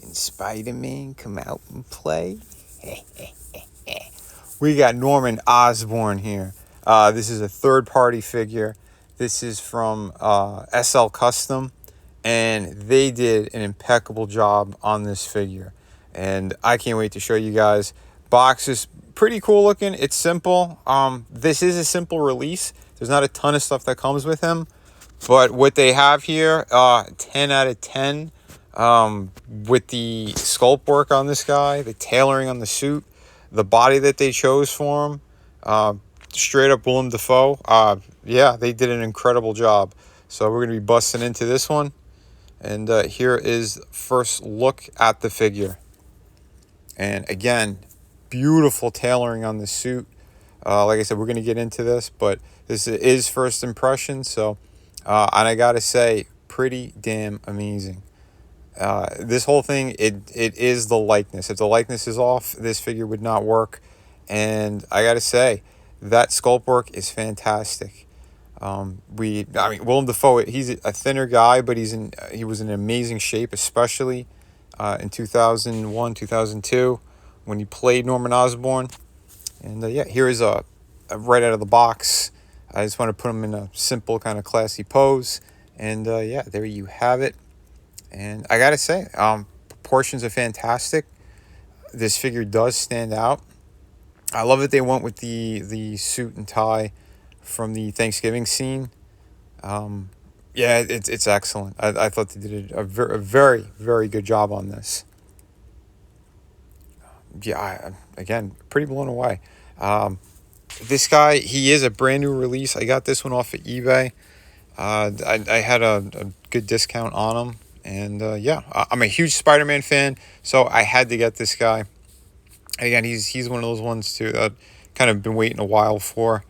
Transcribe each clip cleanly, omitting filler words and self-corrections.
Can Spider-Man come out and play? We got Norman Osborn here. This is a third-party figure. This is from SL Custom, and they did an impeccable job on this figure. And I can't wait to show you guys. Box is pretty cool looking. It's simple. This is a simple release. There's not a ton of stuff that comes with him, but what they have here, 10 out of 10. With the sculpt work on this guy, the tailoring on the suit, the body that they chose for him, straight up Willem Dafoe. Yeah, they did an incredible job. So we're going to be busting into this one. And here is first look at the figure. And again, beautiful tailoring on the suit. Like I said, we're going to get into this, but this is first impression. So, and I got to say, pretty damn amazing. This whole thing, it is the likeness. If the likeness is off, this figure would not work. And I got to say, that sculpt work is fantastic. Willem Dafoe, he's a thinner guy, but he was in amazing shape, especially in 2001, 2002, when he played Norman Osborn. And yeah, here is a right out of the box. I just want to put him in a simple, kind of classy pose. And yeah, there you have it. And I gotta say, proportions are fantastic. This figure does stand out. I love that they went with the suit and tie from the Thanksgiving scene. Yeah, it's excellent. I thought they did a very, very good job on this. Yeah, again, pretty blown away. This guy, he is a brand new release. I got this one off of eBay. I had a good discount on him. And yeah, I'm a huge Spider-Man fan, so I had to get this guy. Again, he's one of those ones too that kind of been waiting a while for.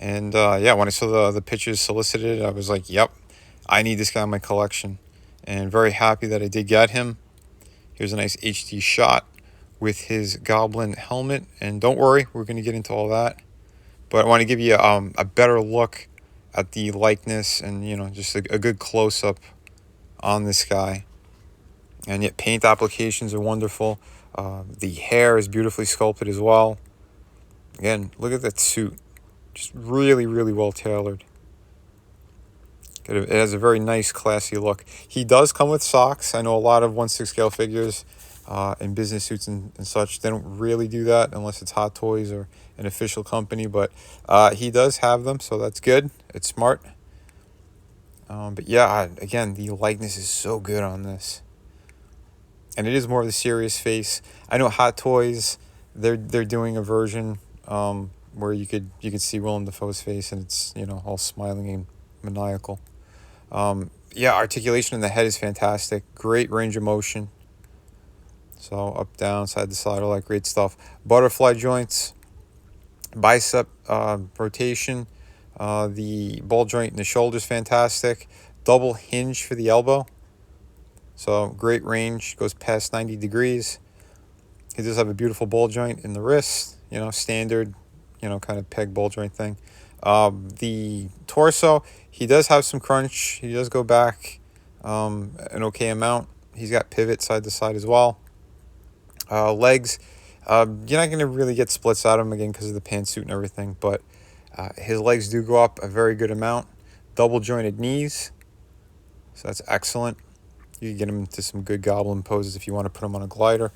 And yeah, when I saw the pictures solicited, I was like, yep, I need this guy in my collection. And very happy that I did get him. Here's a nice HD shot with his Goblin helmet. And don't worry, we're going to get into all that. But I want to give you a better look at the likeness and, you know, just a good close-up on this guy. And yet paint applications are wonderful. The hair is beautifully sculpted as well. Again, look at that suit. Just really, really well tailored. It has a very nice, classy look. He does come with socks. I know a lot of 1/6 scale figures in business suits and such, they don't really do that unless it's Hot Toys or an official company. But he does have them, so that's good. It's smart. But yeah, again, the likeness is so good on this. And it is more of the serious face. I know Hot Toys, they're doing a version where you could see Willem Dafoe's face and it's, you know, all smiling and maniacal. Yeah, articulation in the head is fantastic. Great range of motion. So up, down, side to side, all that great stuff. Butterfly joints, bicep rotation. The ball joint in the shoulder is fantastic. Double hinge for the elbow. So great range, goes past 90 degrees. He does have a beautiful ball joint in the wrist, you know, standard, you know, kind of peg ball joint thing. The torso, he does have some crunch. He does go back an okay amount. He's got pivot side to side as well. Legs, you're not going to really get splits out of him again because of the pantsuit and everything, but his legs do go up a very good amount. Double jointed knees, so that's excellent. You can get him into some good Goblin poses if you want to put him on a glider.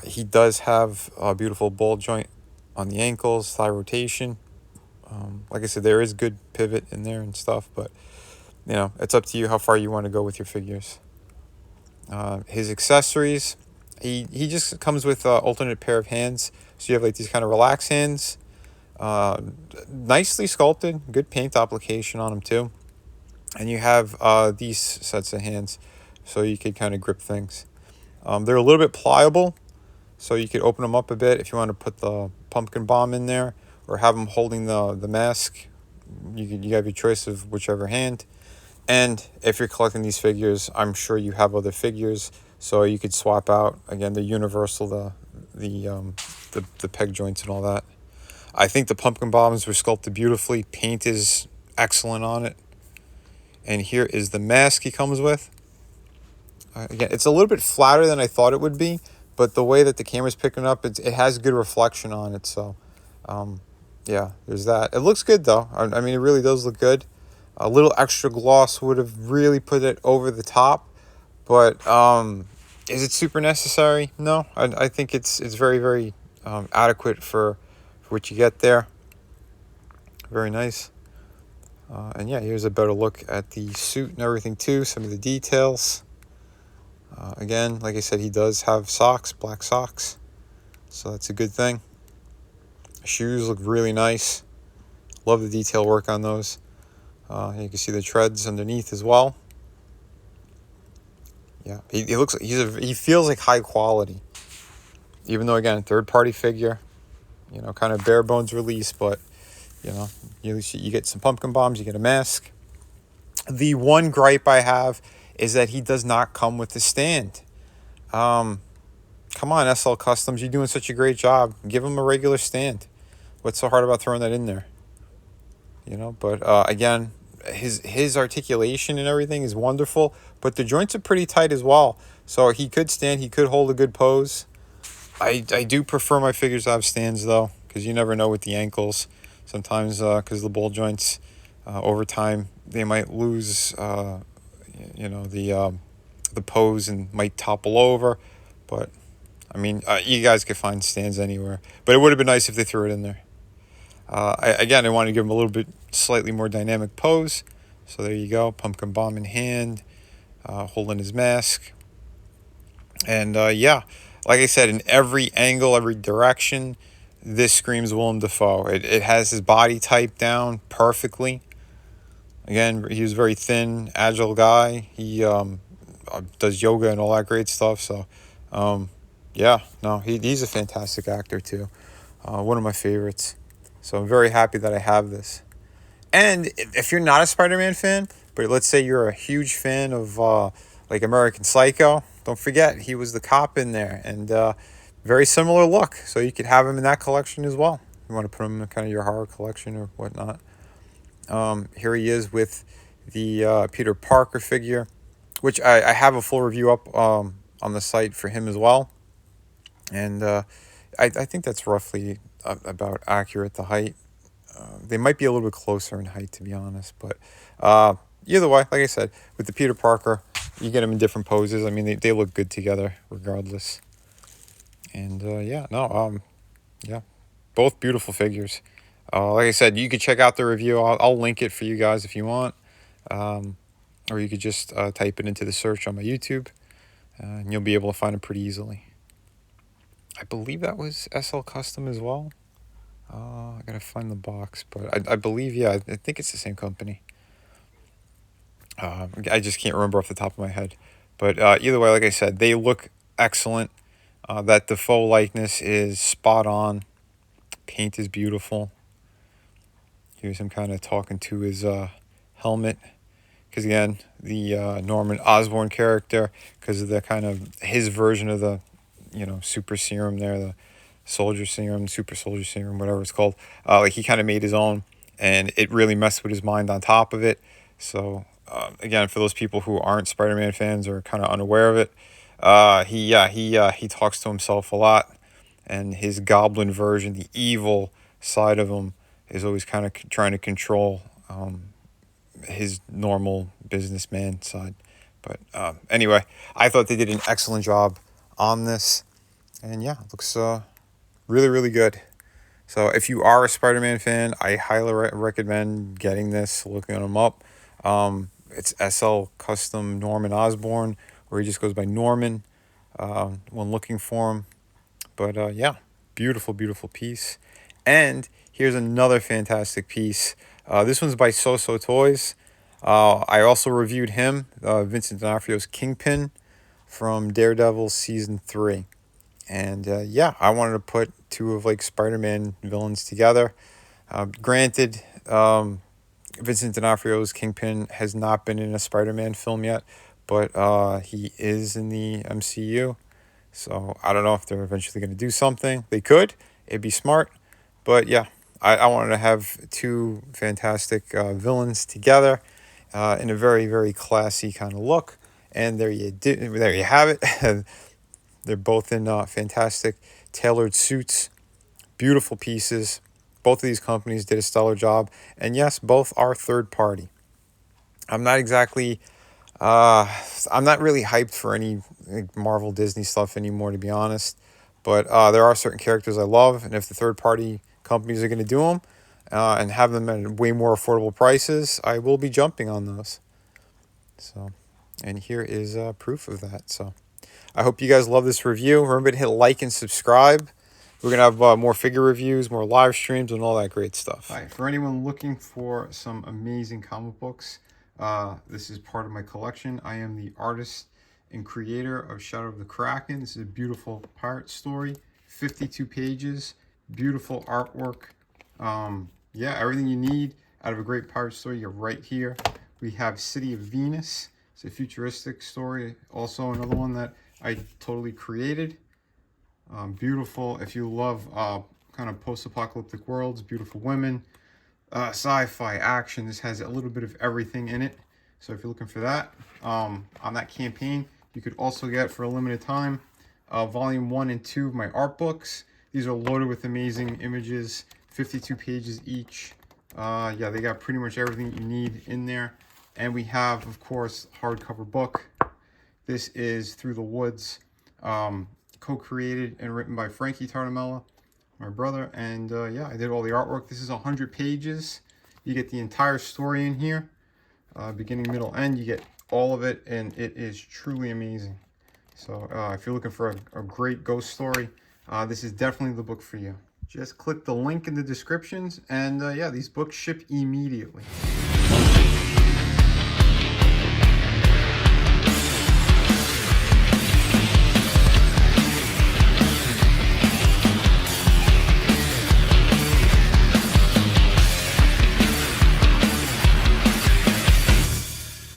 He does have a beautiful ball joint on the ankles, thigh rotation. Like I said, there is good pivot in there and stuff, but you know, it's up to you how far you want to go with your figures. His accessories, he just comes with an alternate pair of hands. So you have like these kind of relaxed hands. Nicely sculpted, good paint application on them too. And you have these sets of hands so you could kind of grip things. They're a little bit pliable, so you could open them up a bit if you want to put the pumpkin bomb in there or have them holding the mask. You have your choice of whichever hand. And if you're collecting these figures, I'm sure you have other figures, so you could swap out. Again, the universal, the peg joints and all that. I think the pumpkin bombs were sculpted beautifully. Paint is excellent on it. And here is the mask he comes with. Again, it's a little bit flatter than I thought it would be, but the way that the camera's picking up, it has good reflection on it. So, yeah, there's that. It looks good though. I mean, it really does look good. A little extra gloss would have really put it over the top, but is it super necessary? No, I think it's very, very adequate for what you get there. Very nice. And yeah, here's a better look at the suit and everything too. Some of the details. Again, like I said, he does have socks, black socks, so that's a good thing. Shoes look really nice. Love the detail work on those. You can see the treads underneath as well. Yeah, he looks. He feels like high quality, even though again, third party figure. Kind of bare bones release, but you get some pumpkin bombs, you get a mask. The one gripe I have is that he does not come with the stand. Come on, SL Customs, you're doing such a great job. Give him a regular stand. What's so hard about throwing that in there? But again, his articulation and everything is wonderful, but the joints are pretty tight as well. So he could stand, he could hold a good pose. I do prefer my figures to have stands though, because you never know with the ankles. Sometimes because the ball joints, over time they might lose, the pose and might topple over. But I mean, you guys could find stands anywhere. But it would have been nice if they threw it in there. I wanted to give him a little bit slightly more dynamic pose. So there you go, pumpkin bomb in hand, holding his mask. And yeah, like I said, in every angle, every direction, this screams Willem Dafoe. It has his body type down perfectly. Again, he was a very thin, agile guy. He does yoga and all that great stuff. So, yeah, no, he's a fantastic actor too. One of my favorites. So I'm very happy that I have this. And if you're not a Spider-Man fan, but let's say you're a huge fan of like American Psycho, don't forget he was the cop in there, and very similar look. So you could have him in that collection as well. You want to put him in kind of your horror collection or whatnot. Here he is with the Peter Parker figure, which I have a full review up on the site for him as well. And I think that's roughly about accurate, the height. They might be a little bit closer in height, to be honest. But either way, like I said, with the Peter Parker, you get them in different poses. I mean, they look good together regardless. And yeah, both beautiful figures. Like I said, you could check out the review. I'll link it for you guys if you want. Or you could just type it into the search on my YouTube. And you'll be able to find it pretty easily. I believe that was SL Custom as well. I gotta find the box, but I believe, yeah, I think it's the same company. I just can't remember off the top of my head. But either way, like I said, they look excellent. That Defoe likeness is spot on. Paint is beautiful. Here's him kind of talking to his helmet. Because again, the Norman Osborn character, because of the kind of his version of the, super serum there, the soldier serum, super soldier serum, whatever it's called. Like he kind of made his own, and it really messed with his mind on top of it. So again, for those people who aren't Spider-Man fans or kind of unaware of it, he talks to himself a lot, and his Goblin version, the evil side of him, is always kind of trying to control his normal businessman side. But anyway, I thought they did an excellent job on this, and yeah, it looks really, really good. So if you are a Spider-Man fan, I highly recommend getting this, looking them up. It's SL Custom Norman Osborn, or he just goes by Norman when looking for him. But yeah, beautiful, beautiful piece. And here's another fantastic piece. This one's by So Toys. I also reviewed him, Vincent D'Onofrio's Kingpin from Daredevil Season 3. And yeah, I wanted to put two of like Spider-Man villains together. Granted, Vincent D'Onofrio's Kingpin has not been in a Spider-Man film yet, but he is in the MCU. So I don't know if they're eventually going to do something. They could. It'd be smart. But yeah, I wanted to have two fantastic villains together in a very, very classy kind of look. And there you have it. They're both in fantastic tailored suits, beautiful pieces. Both of these companies did a stellar job. And yes, both are third party. I'm not exactly, I'm not really hyped for any like, Marvel Disney stuff anymore, to be honest. But there are certain characters I love. And if the third party companies are going to do them and have them at way more affordable prices, I will be jumping on those. So, and here is proof of that. So I hope you guys love this review. Remember to hit like and subscribe. We're going to have more figure reviews, more live streams, and all that great stuff. All right, for anyone looking for some amazing comic books, this is part of my collection. I am the artist and creator of Shadow of the Kraken. This is a beautiful pirate story, 52 pages, beautiful artwork. Yeah, everything you need out of a great pirate story, you're right here. We have City of Venus. It's a futuristic story. Also another one that I totally created. Beautiful. If you love kind of post-apocalyptic worlds, beautiful women, sci-fi, action, this has a little bit of everything in it. So if you're looking for that, on that campaign, you could also get, for a limited time, volume 1 and 2 of my art books. These are loaded with amazing images, 52 pages each. Yeah, they got pretty much everything you need in there. And we have, of course, hardcover book. This is Through the Woods, co-created and written by Frankie Tartamella, my brother. And yeah, I did all the artwork. This is 100 pages. You get the entire story in here, beginning, middle, end. You get all of it, and it is truly amazing. So if you're looking for a great ghost story, this is definitely the book for you. Just click the link in the descriptions, and yeah, these books ship immediately.